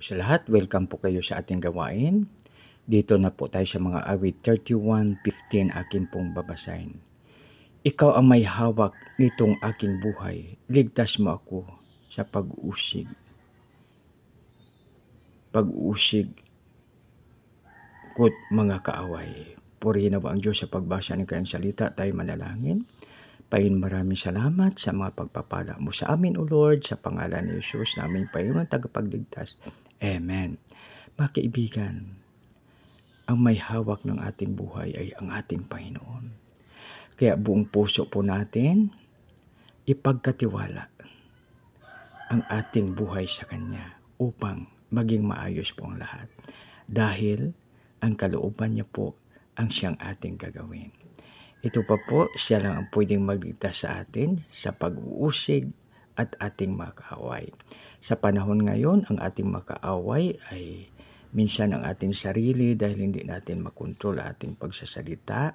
Sa lahat, welcome po kayo sa ating gawain. Dito na po tayo sa mga awit 31:15 akin pong babasahin. Ikaw ang may hawak nitong aking buhay. Ligtas mo ako sa pag-uusig. Pag-uusig ko't mga kaaway. Purihin na ang Diyos sa pagbasa ng kanyang salita. Tayo manalangin. Panginoon, maraming salamat sa mga pagpapala mo sa amin, O Lord, sa pangalan ni Jesus, na aming Panginoon tagapagligtas. Amen. Mga kaibigan, ang may hawak ng ating buhay ay ang ating Panginoon. Kaya buong puso po natin ipagkatiwala ang ating buhay sa Kanya upang maging maayos po ang lahat. Dahil ang kalooban niya po ang siyang ating gagawin. Ito pa po, siya lang ang pwedeng magligtas sa atin sa pag-uusig at ating makaaway. Sa panahon ngayon, ang ating makaaway ay minsan ang ating sarili dahil hindi natin makontrol ang ating pagsasalita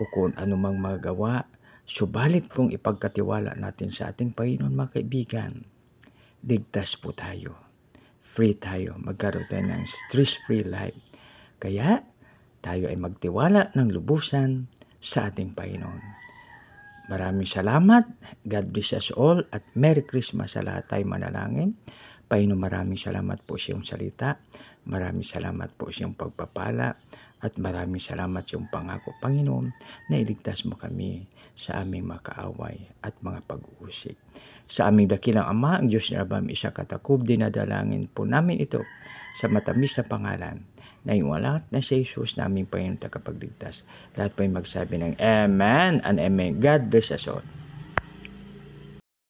o kung anumang magawa. Subalit kung ipagkatiwala natin sa ating Panginoon, mga kaibigan, ligtas po tayo. Free tayo. Magkaroon tayo ng stress-free life. Kaya tayo ay magtiwala ng lubusan sa ating Panginoon. Maraming salamat. God bless us all at Merry Christmas sa lahat. Tayo manalangin. Panginoon, maraming salamat po sa iyong salita. Maraming salamat po sa iyong pagpapala. At maraming salamat sa iyong pangako, Panginoon, na iligtas mo kami sa aming makaaway at mga pag-uusig. Sa aming dakilang Ama, ang Diyos na Abam, isa katakub, dinadalangin po namin ito sa matamis na pangalan na iwalat na si Jesus na aming Panginoon tagapagligtas. Lahat po ay magsabi ng Amen and Amen. God bless us all.